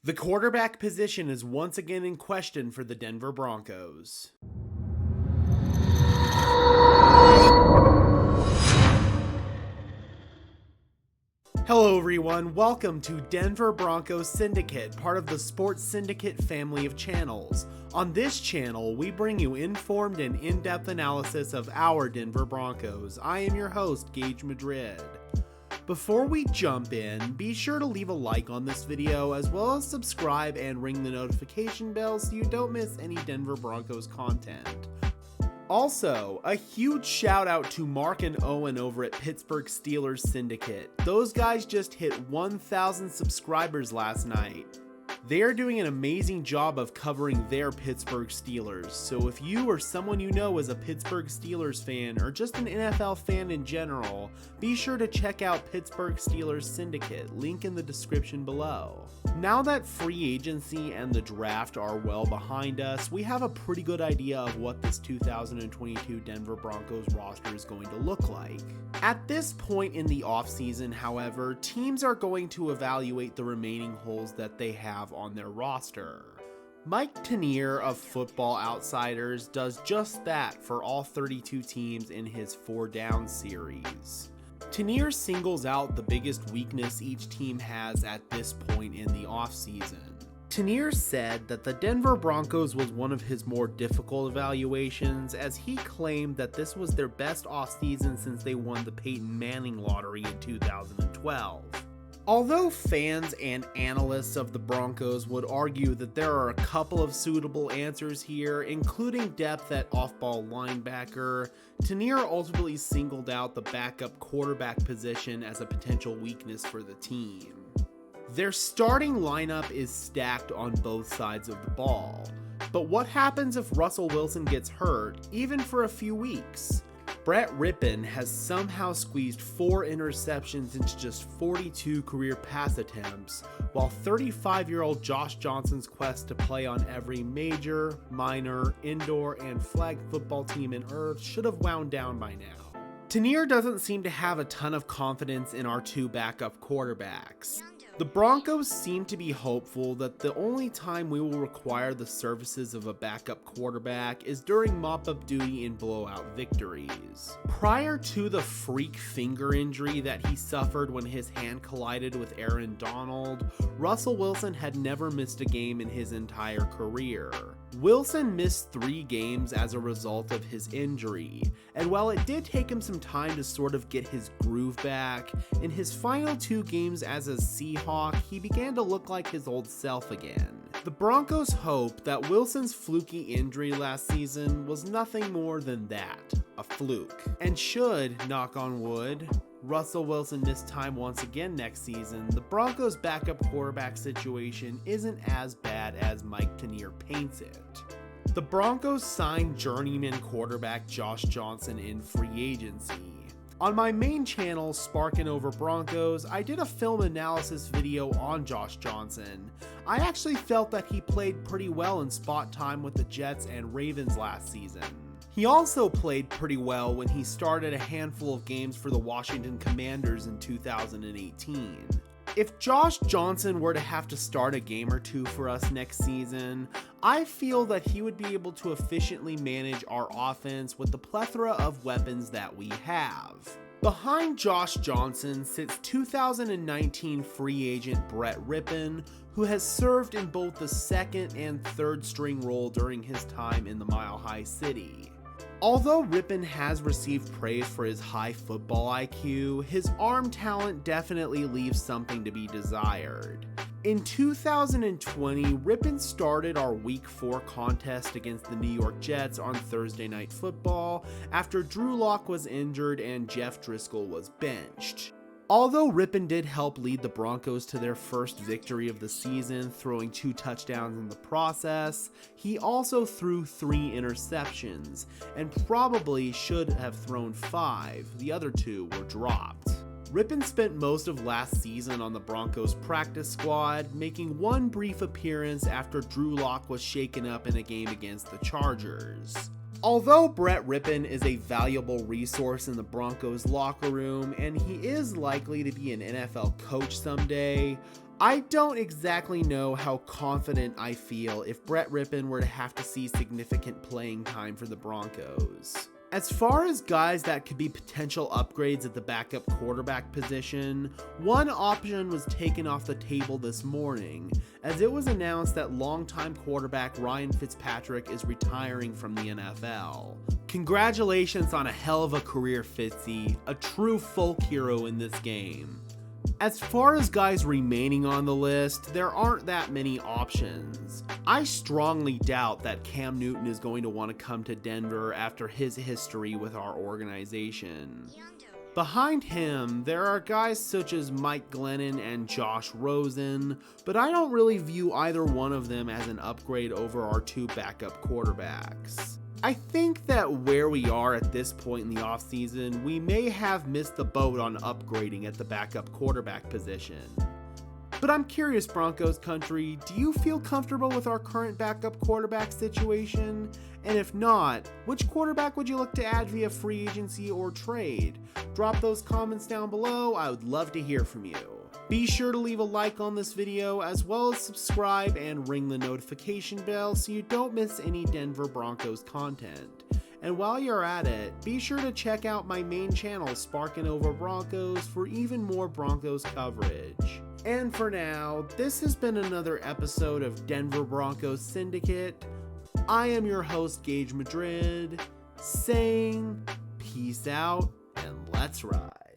The quarterback position is once again in question for the Denver Broncos. Hello everyone, welcome to Denver Broncos Syndicate, part of the Sports Syndicate family of channels. On this channel, we bring you informed and in-depth analysis of our Denver Broncos. I am your host, Gage Madrid. Before we jump in, be sure to leave a like on this video, as well as subscribe and ring the notification bell so you don't miss any Denver Broncos content. Also, a huge shout out to Mark and Owen over at Pittsburgh Steelers Syndicate. Those guys just hit 1,000 subscribers last night. They are doing an amazing job of covering their Pittsburgh Steelers, so if you or someone you know is a Pittsburgh Steelers fan or just an NFL fan in general, be sure to check out Pittsburgh Steelers Syndicate, link in the description below. Now that free agency and the draft are well behind us, we have a pretty good idea of what this 2022 Denver Broncos roster is going to look like. At this point in the offseason, however, teams are going to evaluate the remaining holes that they have on their roster. Mike Tanier of Football Outsiders does just that for all 32 teams in his 4 Down series. Tanier singles out the biggest weakness each team has at this point in the offseason. Tanier said that the Denver Broncos was one of his more difficult evaluations, as he claimed that this was their best offseason since they won the Peyton Manning lottery in 2012. Although fans and analysts of the Broncos would argue that there are a couple of suitable answers here, including depth at off-ball linebacker, Tanier ultimately singled out the backup quarterback position as a potential weakness for the team. Their starting lineup is stacked on both sides of the ball, but what happens if Russell Wilson gets hurt, even for a few weeks? Brett Rippon has somehow squeezed 4 interceptions into just 42 career pass attempts, while 35-year-old Josh Johnson's quest to play on every major, minor, indoor, and flag football team in Earth should have wound down by now. Tanier doesn't seem to have a ton of confidence in our 2 backup quarterbacks. The Broncos seem to be hopeful that the only time we will require the services of a backup quarterback is during mop-up duty in blowout victories. Prior to the freak finger injury that he suffered when his hand collided with Aaron Donald, Russell Wilson had never missed a game in his entire career. Wilson missed 3 games as a result of his injury, and while it did take him some time to sort of get his groove back, in his final 2 games as a Seahawk, he began to look like his old self again. The Broncos hope that Wilson's fluky injury last season was nothing more than that, a fluke, and should, knock on wood, Russell Wilson miss time once again next season, the Broncos' backup quarterback situation isn't as bad as Mike Tanier paints it. The Broncos signed journeyman quarterback Josh Johnson in free agency. On my main channel, Sparkin' Over Broncos, I did a film analysis video on Josh Johnson. I actually felt that he played pretty well in spot time with the Jets and Ravens last season. He also played pretty well when he started a handful of games for the Washington Commanders in 2018. If Josh Johnson were to have to start a game or 2 for us next season, I feel that he would be able to efficiently manage our offense with the plethora of weapons that we have. Behind Josh Johnson sits 2019 free agent Brett Rippon, who has served in both the 2nd and 3rd string role during his time in the Mile High City. Although Rippon has received praise for his high football IQ, his arm talent definitely leaves something to be desired. In 2020, Rippon started our Week 4 contest against the New York Jets on Thursday Night Football after Drew Lock was injured and Jeff Driscoll was benched. Although Rippon did help lead the Broncos to their first victory of the season, throwing 2 touchdowns in the process, he also threw 3 interceptions, and probably should have thrown 5. The other 2 were dropped. Rippon spent most of last season on the Broncos practice squad, making 1 brief appearance after Drew Lock was shaken up in a game against the Chargers. Although Brett Rippon is a valuable resource in the Broncos locker room, and he is likely to be an NFL coach someday, I don't exactly know how confident I feel if Brett Rippon were to have to see significant playing time for the Broncos. As far as guys that could be potential upgrades at the backup quarterback position, one option was taken off the table this morning, as it was announced that longtime quarterback Ryan Fitzpatrick is retiring from the NFL. Congratulations on a hell of a career, Fitzy, a true folk hero in this game. As far as guys remaining on the list, there aren't that many options. I strongly doubt that Cam Newton is going to want to come to Denver after his history with our organization. Behind him, there are guys such as Mike Glennon and Josh Rosen, but I don't really view either one of them as an upgrade over our two backup quarterbacks. I think that where we are at this point in the offseason, we may have missed the boat on upgrading at the backup quarterback position. But I'm curious, Broncos country, do you feel comfortable with our current backup quarterback situation? And if not, which quarterback would you look to add via free agency or trade? Drop those comments down below, I would love to hear from you. Be sure to leave a like on this video, as well as subscribe and ring the notification bell so you don't miss any Denver Broncos content. And while you're at it, be sure to check out my main channel, Sparkin' Over Broncos, for even more Broncos coverage. And for now, this has been another episode of Denver Broncos Syndicate. I am your host, Gage Madrid, saying peace out and let's ride.